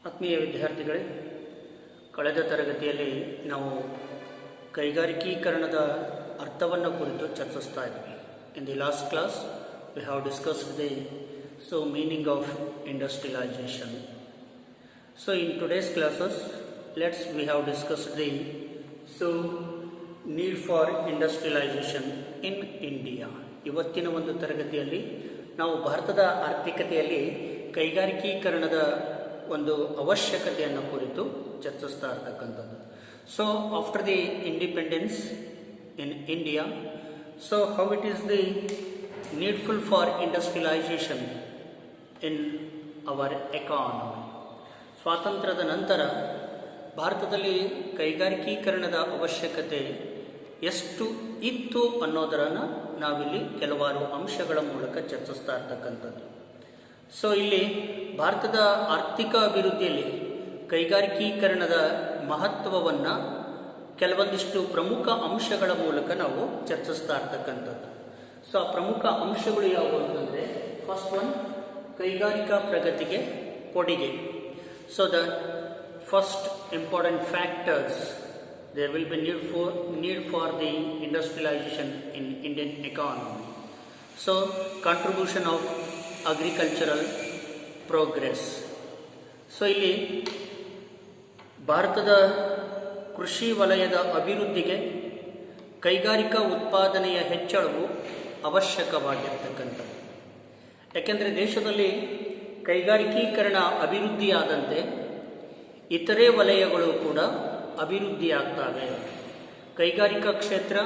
ಆತ್ಮೀಯ ವಿದ್ಯಾರ್ಥಿಗಳೇ, ಕಳೆದ ತರಗತಿಯಲ್ಲಿ ನಾವು ಕೈಗಾರಿಕೀಕರಣದ ಅರ್ಥವನ್ನು ಕುರಿತು ಚರ್ಚಿಸ್ತಾ ಇದ್ವಿ. In the last class we have discussed the meaning of industrialisation. So in today's classes, we have discussed the need for industrialization in India. ಇವತ್ತಿನ ಒಂದು ತರಗತಿಯಲ್ಲಿ ನಾವು ಭಾರತದ ಆರ್ಥಿಕತೆಯಲ್ಲಿ ಕೈಗಾರಿಕೀಕರಣದ ಒಂದು ಅವಶ್ಯಕತೆಯನ್ನು ಕುರಿತು ಚರ್ಚಿಸ್ತಾ ಇರ್ತಕ್ಕಂಥದ್ದು. So after the independence in India, so how it is the needful for industrialisation in our economy. ಸ್ವಾತಂತ್ರ್ಯದ ನಂತರ ಭಾರತದಲ್ಲಿ ಕೈಗಾರಿಕೀಕರಣದ ಅವಶ್ಯಕತೆ ಎಷ್ಟು ಇತ್ತು ಅನ್ನೋದನ್ನು ನಾವಿಲ್ಲಿ ಕೆಲವಾರು ಅಂಶಗಳ ಮೂಲಕ ಚರ್ಚಿಸ್ತಾ ಇರ್ತಕ್ಕಂಥದ್ದು. ಸೊ ಇಲ್ಲಿ ಭಾರತದ ಆರ್ಥಿಕ ಅಭಿವೃದ್ಧಿಯಲ್ಲಿ ಕೈಗಾರಿಕೀಕರಣದ ಮಹತ್ವವನ್ನು ಕೆಲವೊಂದಿಷ್ಟು ಪ್ರಮುಖ ಅಂಶಗಳ ಮೂಲಕ ನಾವು ಚರ್ಚಿಸ್ತಾ ಇರ್ತಕ್ಕಂಥದ್ದು. ಸೊ ಆ ಪ್ರಮುಖ ಅಂಶಗಳು ಯಾವುವು ಅಂತಂದರೆ, ಫಸ್ಟ್ ಒನ್, ಕೈಗಾರಿಕಾ ಪ್ರಗತಿಗೆ ಕೊಡುಗೆ. So the first important factors, there will be need for the industrialization in Indian economy. So contribution of agricultural progress. So ಇಲ್ಲಿ ಭಾರತದ ಕೃಷಿ ವಲಯದ ಅಭಿವೃದ್ಧಿಗೆ ಕೈಗಾರಿಕಾ ಉತ್ಪಾದನೆಯ ಹೆಚ್ಚಳವು ಅವಶ್ಯಕವಾಗಿರ್ತಕ್ಕಂಥದ್ದು. ಯಾಕೆಂದರೆ ದೇಶದಲ್ಲಿ ಕೈಗಾರಿಕೀಕರಣ ಅಭಿವೃದ್ಧಿಯಾದಂತೆ ಇತರೆ ವಲಯಗಳು ಕೂಡ ಅಭಿವೃದ್ಧಿಯಾಗ್ತವೆ. ಕೈಗಾರಿಕಾ ಕ್ಷೇತ್ರ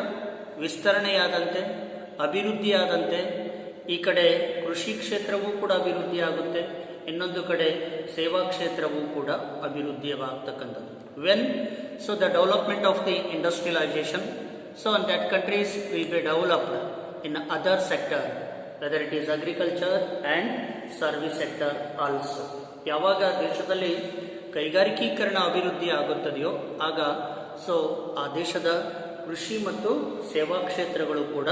ವಿಸ್ತರಣೆಯಾದಂತೆ, ಅಭಿವೃದ್ಧಿಯಾದಂತೆ ಈ ಕಡೆ ಕೃಷಿ ಕ್ಷೇತ್ರವೂ ಕೂಡ ಅಭಿವೃದ್ಧಿಯಾಗುತ್ತೆ, ಇನ್ನೊಂದು ಕಡೆ ಸೇವಾ ಕ್ಷೇತ್ರವೂ ಕೂಡ ಅಭಿವೃದ್ಧಿಯಾಗ್ತಕ್ಕಂಥದ್ದು. When so the development of the industrialisation, so and that countries will be developed in other sector, whether it is agriculture and service sector also. ಯಾವಾಗ ದೇಶದಲ್ಲಿ ಕೈಗಾರಿಕೀಕರಣ ಅಭಿವೃದ್ಧಿ ಆಗುತ್ತದೆಯೋ ಆಗ ಆ ದೇಶದ ಕೃಷಿ ಮತ್ತು ಸೇವಾ ಕ್ಷೇತ್ರಗಳು ಕೂಡ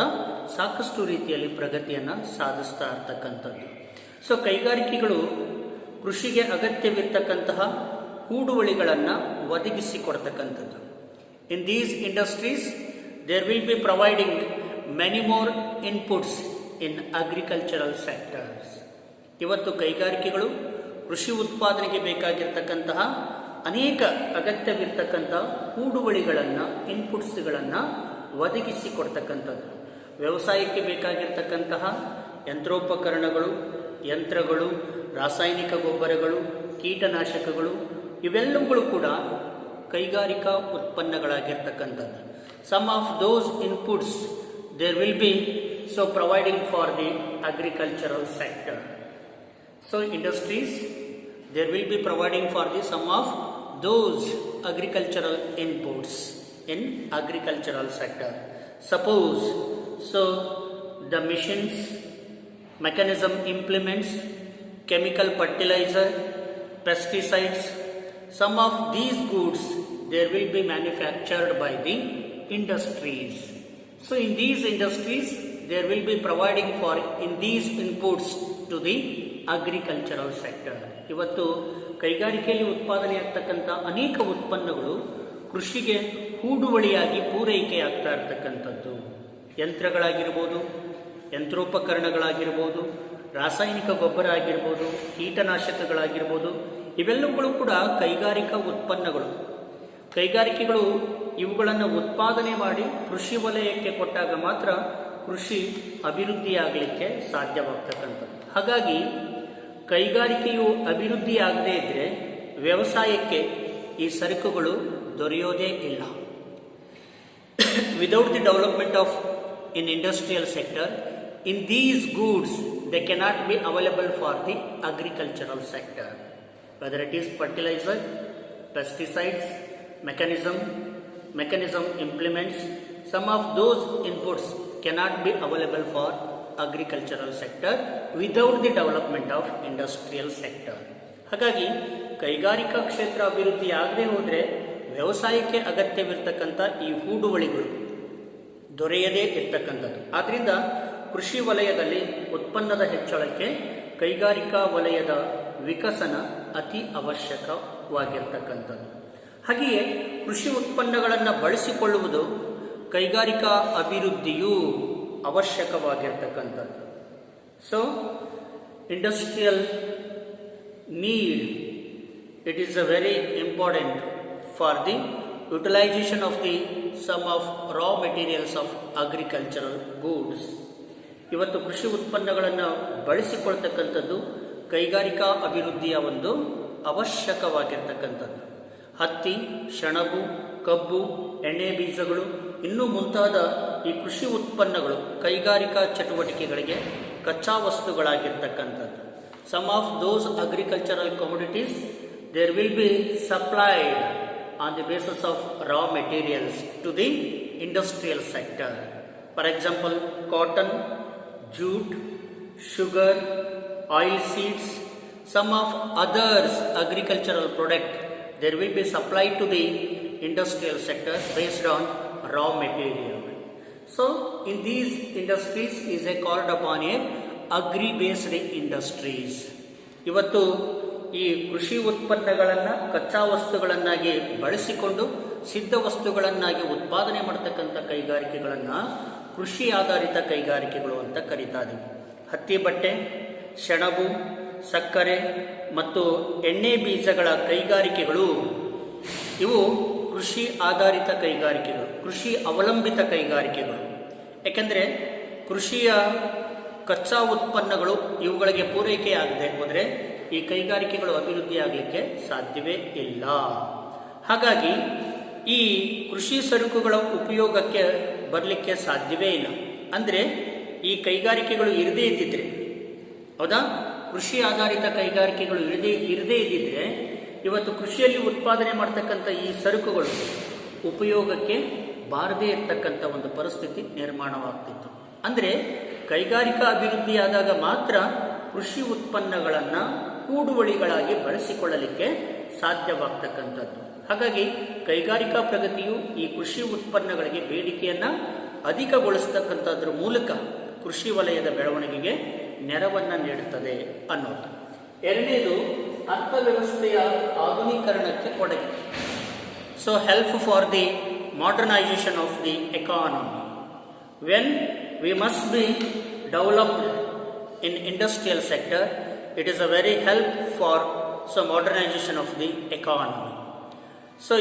ಸಾಕಷ್ಟು ರೀತಿಯಲ್ಲಿ ಪ್ರಗತಿಯನ್ನು ಸಾಧಿಸ್ತಾ ಇರ್ತಕ್ಕಂಥದ್ದು. ಸೊ ಕೈಗಾರಿಕೆಗಳು ಕೃಷಿಗೆ ಅಗತ್ಯವಿರ್ತಕ್ಕಂತಹ ಹೂಡುವಳಿಗಳನ್ನು ಒದಗಿಸಿಕೊಡ್ತಕ್ಕಂಥದ್ದು. In these industries there will be providing many more inputs in agricultural sectors. ಇವತ್ತು ಕೈಗಾರಿಕೆಗಳು ಕೃಷಿ ಉತ್ಪಾದನೆಗೆ ಬೇಕಾಗಿರ್ತಕ್ಕಂತಹ ಅನೇಕ ಅಗತ್ಯವಿರ್ತಕ್ಕಂಥ ಹೂಡುವಳಿಗಳನ್ನು, ಇನ್ಪುಟ್ಸ್ಗಳನ್ನು ಒದಗಿಸಿಕೊಡ್ತಕ್ಕಂಥದ್ದು. ವ್ಯವಸಾಯಕ್ಕೆ ಬೇಕಾಗಿರ್ತಕ್ಕಂತಹ ಯಂತ್ರೋಪಕರಣಗಳು, ಯಂತ್ರಗಳು, ರಾಸಾಯನಿಕ ಗೊಬ್ಬರಗಳು, ಕೀಟನಾಶಕಗಳು ಇವೆಲ್ಲವುಗಳು ಕೂಡ ಕೈಗಾರಿಕಾ ಉತ್ಪನ್ನಗಳಾಗಿರ್ತಕ್ಕಂಥದ್ದು. Some of those inputs there will be providing for the agricultural sector. So industries, there will be providing for the some of those agricultural inputs in agricultural sector. Suppose the machines, mechanism implements, chemical fertilizer, pesticides, some of these goods there will be manufactured by the industries. So in these industries, there will be providing for in these inputs to the agricultural sector. ಇವತ್ತು ಕೈಗಾರಿಕೆಯಲ್ಲಿ ಉತ್ಪಾದನೆಯಾಗ್ತಕ್ಕಂಥ ಅನೇಕ ಉತ್ಪನ್ನಗಳು ಕೃಷಿಗೆ ಹೂಡುವಳಿಯಾಗಿ ಪೂರೈಕೆಯಾಗ್ತಾ ಇರ್ತಕ್ಕಂಥದ್ದು. ಯಂತ್ರಗಳಾಗಿರ್ಬೋದು, ಯಂತ್ರೋಪಕರಣಗಳಾಗಿರ್ಬೋದು, ರಾಸಾಯನಿಕ ಗೊಬ್ಬರ ಆಗಿರ್ಬೋದು, ಕೀಟನಾಶಕಗಳಾಗಿರ್ಬೋದು, ಇವೆಲ್ಲವುಗಳು ಕೂಡ ಕೈಗಾರಿಕಾ ಉತ್ಪನ್ನಗಳು. ಕೈಗಾರಿಕೆಗಳು ಇವುಗಳನ್ನು ಉತ್ಪಾದನೆ ಮಾಡಿ ಕೃಷಿ ವಲಯಕ್ಕೆ ಕೊಟ್ಟಾಗ ಮಾತ್ರ ಕೃಷಿ ಅಭಿವೃದ್ಧಿಯಾಗಲಿಕ್ಕೆ ಸಾಧ್ಯವಾಗ್ತಕ್ಕಂಥದ್ದು. ಹಾಗಾಗಿ ಕೈಗಾರಿಕೆಯು ಅಭಿವೃದ್ಧಿಯಾಗದೇ ಇದ್ದರೆ ವ್ಯವಸಾಯಕ್ಕೆ ಈ ಸರಕುಗಳು ದೊರೆಯೋದೇ ಇಲ್ಲ. Without the development of in industrial sector, in these goods they cannot be available for the agricultural sector, whether it is fertiliser, pesticides, mechanism implements, some of those inputs cannot be available for agricultural sector without the development of industrial sector. ಹಾಗಾಗಿ ಕೈಗಾರಿಕಾ ಕ್ಷೇತ್ರ ಅಭಿವೃದ್ಧಿ ಆಗದೆ ಹೋದರೆ ವ್ಯವಸಾಯಕ್ಕೆ ಅಗತ್ಯವಿರ್ತಕ್ಕಂಥ ಈ ಹೂಡುವಳಿಗಳು ದೊರೆಯದೇ ಇರ್ತಕ್ಕಂಥದ್ದು. ಆದ್ದರಿಂದ ಕೃಷಿ ವಲಯದಲ್ಲಿ ಉತ್ಪನ್ನದ ಹೆಚ್ಚಳಕ್ಕೆ ಕೈಗಾರಿಕಾ ವಲಯದ ವಿಕಸನ ಅತಿ ಅವಶ್ಯಕವಾಗಿರ್ತಕ್ಕಂಥದ್ದು. ಹಾಗೆಯೇ ಕೃಷಿ ಉತ್ಪನ್ನಗಳನ್ನು ಬಳಸಿಕೊಳ್ಳುವುದು ಕೈಗಾರಿಕಾ ಅಭಿವೃದ್ಧಿಯು ಅವಶ್ಯಕವಾಗಿರ್ತಕ್ಕಂಥದ್ದು. So industrial need, it is a very important for the utilization of the some of raw materials of agricultural goods. ಇವತ್ತು ಕೃಷಿ ಉತ್ಪನ್ನಗಳನ್ನು ಬಳಸಿಕೊಳ್ತಕ್ಕಂಥದ್ದು ಕೈಗಾರಿಕಾ ಅಭಿವೃದ್ಧಿಯ ಒಂದು ಅವಶ್ಯಕವಾಗಿರ್ತಕ್ಕಂಥದ್ದು. ಹತ್ತಿ, ಸೆಣಬು, ಕಬ್ಬು, ಎಣ್ಣೆ ಬೀಜಗಳು ಇನ್ನೂ ಮುಂತಾದ ಈ ಕೃಷಿ ಉತ್ಪನ್ನಗಳು ಕೈಗಾರಿಕಾ ಚಟುವಟಿಕೆಗಳಿಗೆ ಕಚ್ಚಾ ವಸ್ತುಗಳಾಗಿರ್ತಕ್ಕಂಥದ್ದು. Some of those agricultural commodities there will be supplied on the basis of raw materials to the industrial sector. For example, cotton, jute, sugar, oil seeds, some of others agricultural product there will be supplied to the industrial sector based on raw material. So in these industries is a called upon a agri-based industries. ಇವತ್ತು ಈ ಕೃಷಿ ಉತ್ಪನ್ನಗಳನ್ನು ಕಚ್ಚಾ ವಸ್ತುಗಳನ್ನಾಗಿ ಬಳಸಿಕೊಂಡು ಸಿದ್ಧ ವಸ್ತುಗಳನ್ನಾಗಿ ಉತ್ಪಾದನೆ ಮಾಡತಕ್ಕಂಥ ಕೈಗಾರಿಕೆಗಳನ್ನು ಕೃಷಿ ಆಧಾರಿತ ಕೈಗಾರಿಕೆಗಳು ಅಂತ ಕರೀತಾ ಇದ್ದೀವಿ. ಹತ್ತಿ ಬಟ್ಟೆ, ಸೆಣಬು, ಸಕ್ಕರೆ ಮತ್ತು ಎಣ್ಣೆ ಬೀಜಗಳ ಕೈಗಾರಿಕೆಗಳು ಇವು ಕೃಷಿ ಆಧಾರಿತ ಕೈಗಾರಿಕೆಗಳು, ಕೃಷಿ ಅವಲಂಬಿತ ಕೈಗಾರಿಕೆಗಳು. ಏಕೆಂದರೆ ಕೃಷಿಯ ಕಚ್ಚಾ ಉತ್ಪನ್ನಗಳು ಇವುಗಳಿಗೆ ಪೂರೈಕೆ ಆಗದೆ ಹೋದರೆ ಈ ಕೈಗಾರಿಕೆಗಳು ಅಭಿವೃದ್ಧಿ ಆಗಲಿಕ್ಕೆ ಸಾಧ್ಯವೇ ಇಲ್ಲ. ಹಾಗಾಗಿ ಈ ಕೃಷಿ ಸರಕುಗಳ ಉಪಯೋಗಕ್ಕೆ ಬರಲಿಕ್ಕೆ ಸಾಧ್ಯವೇ ಇಲ್ಲ. ಅಂದರೆ ಈ ಕೈಗಾರಿಕೆಗಳು ಇರದೇ ಇದ್ದಿದ್ರೆ, ಹೌದಾ, ಕೃಷಿ ಆಧಾರಿತ ಕೈಗಾರಿಕೆಗಳು ಇರದೇ ಇದ್ದಿದ್ರೆ ಇವತ್ತು ಕೃಷಿಯಲ್ಲಿ ಉತ್ಪಾದನೆ ಮಾಡ್ತಕ್ಕಂಥ ಈ ಸರಕುಗಳು ಉಪಯೋಗಕ್ಕೆ ಬಾರದೇ ಇರತಕ್ಕಂಥ ಒಂದು ಪರಿಸ್ಥಿತಿ ನಿರ್ಮಾಣವಾಗ್ತಿತ್ತು. ಅಂದರೆ ಕೈಗಾರಿಕಾ ಅಭಿವೃದ್ಧಿ ಆದಾಗ ಮಾತ್ರ ಕೃಷಿ ಉತ್ಪನ್ನಗಳನ್ನು ಕೂಡುವಳಿಗಳಾಗಿ ಬಳಸಿಕೊಳ್ಳಲಿಕ್ಕೆ ಸಾಧ್ಯವಾಗ್ತಕ್ಕಂಥದ್ದು. ಹಾಗಾಗಿ ಕೈಗಾರಿಕಾ ಪ್ರಗತಿಯು ಈ ಕೃಷಿ ಉತ್ಪನ್ನಗಳಿಗೆ ಬೇಡಿಕೆಯನ್ನು ಅಧಿಕಗೊಳಿಸ್ತಕ್ಕಂಥದ್ರ ಮೂಲಕ ಕೃಷಿ ವಲಯದ ಬೆಳವಣಿಗೆಗೆ ನೆರವನ್ನು ನೀಡುತ್ತದೆ ಅನ್ನೋದು. ಎರಡನೇದು ಅರ್ಥವ್ಯವಸ್ಥೆಯ ಆಧುನೀಕರಣಕ್ಕೆ ಕೊಡುಗೆ. So help for the modernisation of the economy. When we must be developed in industrial sector, it is a very help for some modernization of the economy. So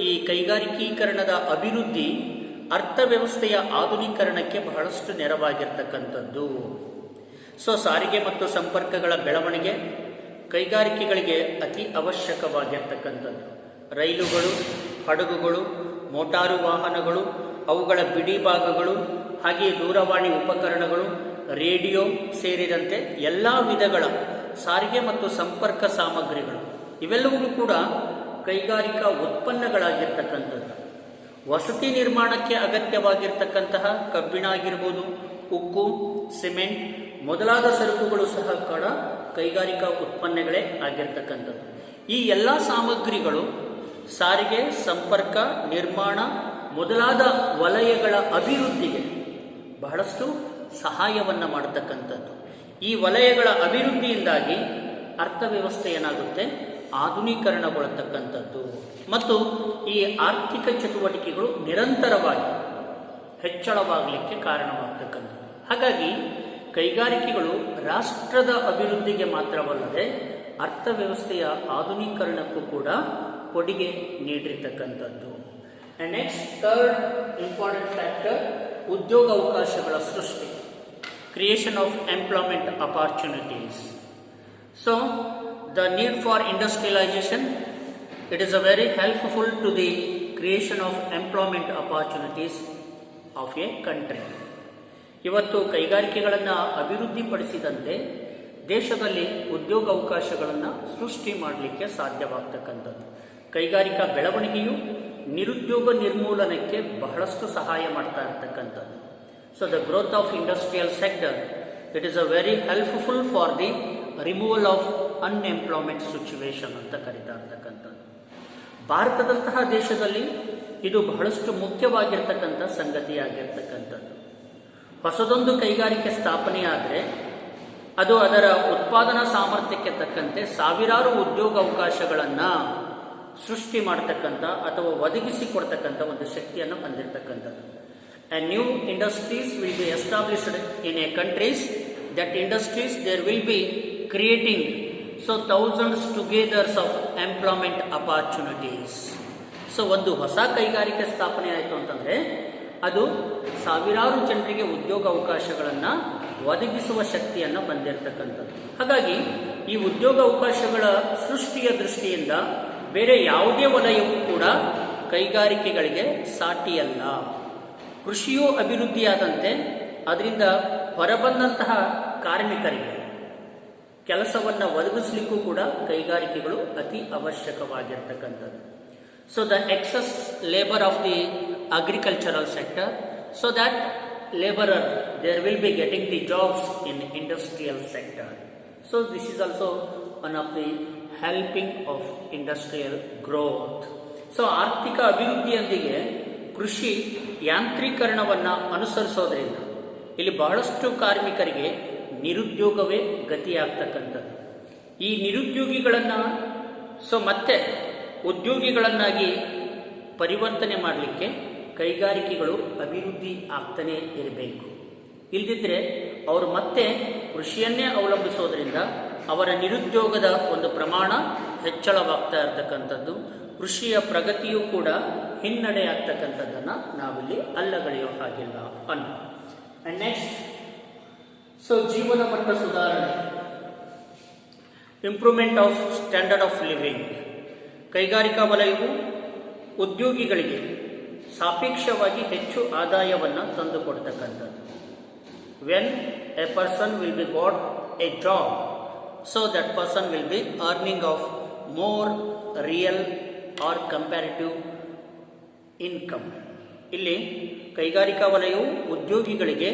ಈ ಕೈಗಾರಿಕೀಕರಣದ ಅಭಿವೃದ್ಧಿ ಅರ್ಥವ್ಯವಸ್ಥೆಯ ಆಧುನೀಕರಣಕ್ಕೆ ಬಹಳಷ್ಟು ನೆರವಾಗಿರ್ತಕ್ಕಂಥದ್ದು. ಸೊ ಸಾರಿಗೆ ಮತ್ತು ಸಂಪರ್ಕಗಳ ಬೆಳವಣಿಗೆ ಕೈಗಾರಿಕೆಗಳಿಗೆ ಅತಿ ಅವಶ್ಯಕವಾಗಿರ್ತಕ್ಕಂಥದ್ದು. ರೈಲುಗಳು, ಹಡಗುಗಳು, ಮೋಟಾರು ವಾಹನಗಳು, ಅವುಗಳ ಬಿಡಿ ಭಾಗಗಳು, ಹಾಗೆಯೇ ದೂರವಾಣಿ ಉಪಕರಣಗಳು, ರೇಡಿಯೋ ಸೇರಿದಂತೆ ಎಲ್ಲ ವಿಧಗಳ ಸಾರಿಗೆ ಮತ್ತು ಸಂಪರ್ಕ ಸಾಮಗ್ರಿಗಳು ಇವೆಲ್ಲವೂ ಕೂಡ ಕೈಗಾರಿಕಾ ಉತ್ಪನ್ನಗಳಾಗಿರ್ತಕ್ಕಂಥದ್ದು. ವಸತಿ ನಿರ್ಮಾಣಕ್ಕೆ ಅಗತ್ಯವಾಗಿರ್ತಕ್ಕಂತಹ ಕಬ್ಬಿಣ ಆಗಿರ್ಬೋದು, ಉಕ್ಕು, ಸಿಮೆಂಟ್ ಮೊದಲಾದ ಸರಕುಗಳು ಸಹ ಕೂಡ ಕೈಗಾರಿಕಾ ಉತ್ಪನ್ನಗಳೇ ಆಗಿರ್ತಕ್ಕಂಥದ್ದು. ಈ ಎಲ್ಲ ಸಾಮಗ್ರಿಗಳು ಸಾರಿಗೆ, ಸಂಪರ್ಕ, ನಿರ್ಮಾಣ ಮೊದಲಾದ ವಲಯಗಳ ಅಭಿವೃದ್ಧಿಗೆ ಬಹಳಷ್ಟು ಸಹಾಯವನ್ನು ಮಾಡತಕ್ಕಂಥದ್ದು. ಈ ವಲಯಗಳ ಅಭಿವೃದ್ಧಿಯಿಂದಾಗಿ ಅರ್ಥವ್ಯವಸ್ಥೆ ಏನಾಗುತ್ತೆ, ಆಧುನೀಕರಣಗೊಳ್ಳತಕ್ಕಂಥದ್ದು ಮತ್ತು ಈ ಆರ್ಥಿಕ ಚಟುವಟಿಕೆಗಳು ನಿರಂತರವಾಗಿ ಹೆಚ್ಚಳವಾಗಲಿಕ್ಕೆ ಕಾರಣವಾಗ್ತಕ್ಕಂಥದ್ದು. ಹಾಗಾಗಿ ಕೈಗಾರಿಕೆಗಳು ರಾಷ್ಟ್ರದ ಅಭಿವೃದ್ಧಿಗೆ ಮಾತ್ರವಲ್ಲದೆ ಅರ್ಥವ್ಯವಸ್ಥೆಯ ಆಧುನೀಕರಣಕ್ಕೂ ಕೂಡ ಕೊಡುಗೆ ನೀಡಿರ್ತಕ್ಕಂಥದ್ದು. And next, third important factor, ಉದ್ಯೋಗಾವಕಾಶಗಳ ಸೃಷ್ಟಿ, creation of employment opportunities. So the need for industrialization, it is a very helpful to the creation of employment opportunities of a country. ಇವತ್ತು ಕೈಗಾರಿಕೆಗಳನ್ನು ಅಭಿವೃದ್ಧಿಪಡಿಸಿದಂತೆ ದೇಶದಲ್ಲಿ ಉದ್ಯೋಗಾವಕಾಶಗಳನ್ನು ಸೃಷ್ಟಿ ಮಾಡಲಿಕ್ಕೆ ಸಾಧ್ಯವಾಗ್ತಕ್ಕಂಥದ್ದು. ಕೈಗಾರಿಕಾ ಬೆಳವಣಿಗೆಯು ನಿರುದ್ಯೋಗ ನಿರ್ಮೂಲನಕ್ಕೆ ಬಹಳಷ್ಟು ಸಹಾಯ ಮಾಡ್ತಾ ಇರತಕ್ಕಂಥದ್ದು. So the growth of industrial sector, it is a very helpful for the removal of unemployment situation ಅಂತ ಕರೀತಾ ಇರ್ತಕ್ಕಂಥದ್ದು. ಭಾರತದಂತಹ ದೇಶದಲ್ಲಿ ಇದು ಬಹಳಷ್ಟು ಮುಖ್ಯವಾಗಿರ್ತಕ್ಕಂಥ ಸಂಗತಿಯಾಗಿರ್ತಕ್ಕಂಥದ್ದು. ಹೊಸದೊಂದು ಕೈಗಾರಿಕೆ ಸ್ಥಾಪನೆ ಆದರೆ ಅದು ಅದರ ಉತ್ಪಾದನಾ ಸಾಮರ್ಥ್ಯಕ್ಕೆ ತಕ್ಕಂತೆ ಸಾವಿರಾರು ಉದ್ಯೋಗಾವಕಾಶಗಳನ್ನು ಸೃಷ್ಟಿ ಮಾಡತಕ್ಕಂಥ ಅಥವಾ ಒದಗಿಸಿಕೊಡ್ತಕ್ಕಂಥ ಒಂದು ಶಕ್ತಿಯನ್ನು ಹೊಂದಿರತಕ್ಕಂಥದ್ದು. And new industries will be established in a countries. That industries there will be creating so thousands together of employment opportunities. So ಒಂದು ಹೊಸ ಕೈಗಾರಿಕೆ ಸ್ಥಾಪನೆ ಆಯಿತು ಅಂತಂದರೆ ಅದು ಸಾವಿರಾರು ಜನರಿಗೆ ಉದ್ಯೋಗ ಅವಕಾಶಗಳನ್ನು ಒದಗಿಸುವ ಶಕ್ತಿಯನ್ನು ಹೊಂದಿರತಕ್ಕಂಥದ್ದು. ಹಾಗಾಗಿ ಈ ಉದ್ಯೋಗ ಅವಕಾಶಗಳ ಸೃಷ್ಟಿಯ ದೃಷ್ಟಿಯಿಂದ ಬೇರೆ ಯಾವುದೇ ವಲಯವೂ ಕೂಡ ಕೈಗಾರಿಕೆಗಳಿಗೆ ಸಾಟಿಯಲ್ಲ. ಕೃಷಿಯೂ ಅಭಿವೃದ್ಧಿಯಾದಂತೆ ಅದರಿಂದ ಹೊರಬಂದಂತಹ ಕಾರ್ಮಿಕರಿಗೆ ಕೆಲಸವನ್ನು ಒದಗಿಸಲಿಕ್ಕೂ ಕೂಡ ಕೈಗಾರಿಕೆಗಳು ಅತಿ ಅವಶ್ಯಕವಾಗಿರ್ತಕ್ಕಂಥದ್ದು. So the excess labour of the agricultural sector, so that laborer there will be getting the jobs in industrial sector. So this is also one of the helping of industrial growth. So ಆರ್ಥಿಕ ಅಭಿವೃದ್ಧಿಯೊಂದಿಗೆ ಕೃಷಿ ಯಾಂತ್ರೀಕರಣವನ್ನು ಅನುಸರಿಸೋದ್ರಿಂದ ಇಲ್ಲಿ ಬಹಳಷ್ಟು ಕಾರ್ಮಿಕರಿಗೆ ನಿರುದ್ಯೋಗವೇ ಗತಿಯಾಗ್ತಕ್ಕಂಥದ್ದು. ಈ ನಿರುದ್ಯೋಗಿಗಳನ್ನು ಮತ್ತೆ ಉದ್ಯೋಗಿಗಳನ್ನಾಗಿ ಪರಿವರ್ತನೆ ಮಾಡಲಿಕ್ಕೆ ಕೈಗಾರಿಕೆಗಳು ಅಭಿವೃದ್ಧಿ ಆಗ್ತಾನೆ ಇರಬೇಕು. ಇಲ್ಲದಿದ್ದರೆ ಅವರು ಮತ್ತೆ ಕೃಷಿಯನ್ನೇ ಅವಲಂಬಿಸೋದ್ರಿಂದ ಅವರ ನಿರುದ್ಯೋಗದ ಒಂದು ಪ್ರಮಾಣ ಹೆಚ್ಚಳವಾಗ್ತಾ ಇರತಕ್ಕಂಥದ್ದು, ಕೃಷಿಯ ಪ್ರಗತಿಯೂ ಕೂಡ ಹಿನ್ನಡೆ ಆಗ್ತಕ್ಕಂಥದ್ದನ್ನು ನಾವಿಲ್ಲಿ ಅಲ್ಲಗಳೆಯೋ ಹಾಗಿಲ್ಲ ಅನ್ನೋ. ಅಂಡ್ ನೆಕ್ಸ್ಟ್, ಸೊ ಜೀವನ ಮಟ್ಟ ಸುಧಾರಣೆ, improvement of standard of living. ಕೈಗಾರಿಕಾ ವಲಯವು ಉದ್ಯೋಗಿಗಳಿಗೆ ಸಾಪೇಕ್ಷವಾಗಿ ಹೆಚ್ಚು ಆದಾಯವನ್ನು ತಂದುಕೊಡ್ತಕ್ಕಂಥದ್ದು. When a person will be got a job, so that person will be earning of more real or comparative income. ಇಲ್ಲಿ ಕೈಗಾರಿಕಾ ವಲಯವು ಉದ್ಯೋಗಿಗಳಿಗೆ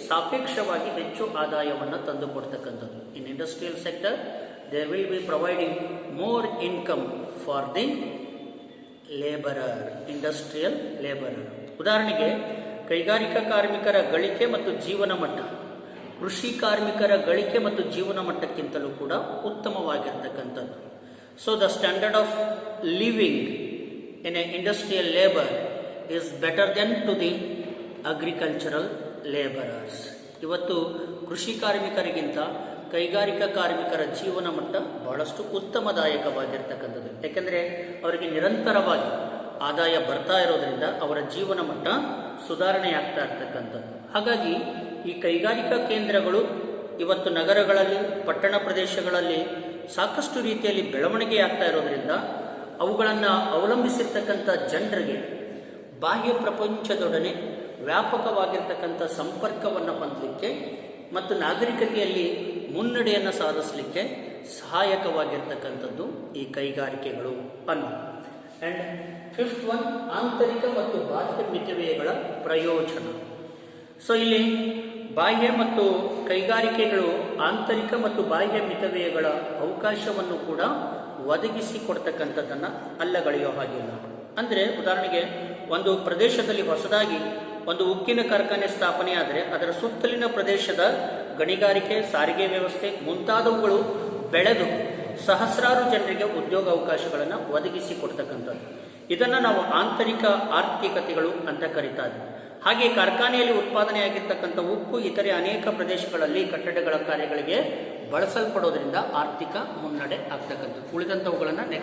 ಸಾಪೇಕ್ಷವಾಗಿ ಹೆಚ್ಚು ಆದಾಯವನ್ನು ತಂದುಕೊಡ್ತಕ್ಕಂಥದ್ದು. In industrial sector there will be providing more income for the labourer, industrial labourer. ಉದಾಹರಣೆಗೆ ಕೈಗಾರಿಕಾ ಕಾರ್ಮಿಕರ ಗಳಿಕೆ ಮತ್ತು ಜೀವನ ಮಟ್ಟ ಕೃಷಿ ಕಾರ್ಮಿಕರ ಗಳಿಕೆ ಮತ್ತು ಜೀವನ ಮಟ್ಟಕ್ಕಿಂತಲೂ ಕೂಡ ಉತ್ತಮವಾಗಿರ್ತಕ್ಕಂಥದ್ದು. So the standard of living in a industrial labour is better than to the agricultural labourers. ಇವತ್ತು ಕೃಷಿ ಕಾರ್ಮಿಕರಿಗಿಂತ ಕೈಗಾರಿಕಾ ಕಾರ್ಮಿಕರ ಜೀವನ ಮಟ್ಟ ಬಹಳಷ್ಟು ಉತ್ತಮದಾಯಕವಾಗಿರ್ತಕ್ಕಂಥದ್ದು. ಯಾಕೆಂದರೆ ಅವರಿಗೆ ನಿರಂತರವಾಗಿ ಆದಾಯ ಬರ್ತಾ ಇರೋದರಿಂದ ಅವರ ಜೀವನ ಮಟ್ಟ ಸುಧಾರಣೆ ಆಗ್ತಾ ಇರ್ತಕ್ಕಂಥದ್ದು. ಹಾಗಾಗಿ ಈ ಕೈಗಾರಿಕಾ ಕೇಂದ್ರಗಳು ಇವತ್ತು ನಗರಗಳಲ್ಲಿ, ಪಟ್ಟಣ ಪ್ರದೇಶಗಳಲ್ಲಿ ಸಾಕಷ್ಟು ರೀತಿಯಲ್ಲಿ ಬೆಳವಣಿಗೆ ಆಗ್ತಾ ಇರೋದರಿಂದ ಅವುಗಳನ್ನು ಅವಲಂಬಿಸಿರ್ತಕ್ಕಂಥ ಜನರಿಗೆ ಬಾಹ್ಯ ಪ್ರಪಂಚದೊಡನೆ ವ್ಯಾಪಕವಾಗಿರ್ತಕ್ಕಂಥ ಸಂಪರ್ಕವನ್ನು ಹೊಂದಲಿಕ್ಕೆ ಮತ್ತು ನಾಗರಿಕತೆಯಲ್ಲಿ ಮುನ್ನಡೆಯನ್ನು ಸಾಧಿಸಲಿಕ್ಕೆ ಸಹಾಯಕವಾಗಿರ್ತಕ್ಕಂಥದ್ದು ಈ ಕೈಗಾರಿಕೆಗಳು ಅನ್ನೋದು. ಆ್ಯಂಡ್ ಫಿಫ್ತ್ ಒನ್, ಆಂತರಿಕ ಮತ್ತು ಬಾಹ್ಯ ಮಿತವ್ಯಯಗಳ ಪ್ರಯೋಜನ. ಸೊ ಇಲ್ಲಿ ಬಾಹ್ಯ ಮತ್ತು ಕೈಗಾರಿಕೆಗಳು ಆಂತರಿಕ ಮತ್ತು ಬಾಹ್ಯ ಮಿತವ್ಯಯಗಳ ಅವಕಾಶವನ್ನು ಕೂಡ ಒದಗಿಸಿಕೊಡ್ತಕ್ಕಂಥದ್ದನ್ನು ಅಲ್ಲಗಳೆಯೋ ಹಾಗಿಲ್ಲ. ಅಂದರೆ ಉದಾಹರಣೆಗೆ ಒಂದು ಪ್ರದೇಶದಲ್ಲಿ ಹೊಸದಾಗಿ ಒಂದು ಉಕ್ಕಿನ ಕಾರ್ಖಾನೆ ಸ್ಥಾಪನೆ ಆದರೆ ಅದರ ಸುತ್ತಲಿನ ಪ್ರದೇಶದ ಗಣಿಗಾರಿಕೆ, ಸಾರಿಗೆ ವ್ಯವಸ್ಥೆ ಮುಂತಾದವುಗಳು ಬೆಳೆದು ಸಹಸ್ರಾರು ಜನರಿಗೆ ಉದ್ಯೋಗ ಅವಕಾಶಗಳನ್ನು ಒದಗಿಸಿಕೊಡ್ತಕ್ಕಂಥದ್ದು. ಇದನ್ನು ನಾವು ಆಂತರಿಕ ಆರ್ಥಿಕತೆಗಳು ಅಂತ ಕರೀತಾ ಇದ್ದೀವಿ. ಹಾಗೆ ಕಾರ್ಖಾನೆಯಲ್ಲಿ ಉತ್ಪಾದನೆಯಾಗಿರ್ತಕ್ಕಂಥ ಉಕ್ಕು ಇತರೆ ಅನೇಕ ಪ್ರದೇಶಗಳಲ್ಲಿ ಕಟ್ಟಡಗಳ ಕಾರ್ಯಗಳಿಗೆ ಬಳಸಲ್ಪಡೋದ್ರಿಂದ ಆರ್ಥಿಕ ಮುನ್ನಡೆ ಆಗ್ತಕ್ಕಂಥದ್ದು. ಉಳಿದಂಥವುಗಳನ್ನು ನೆಕ್ಸ್ಟ್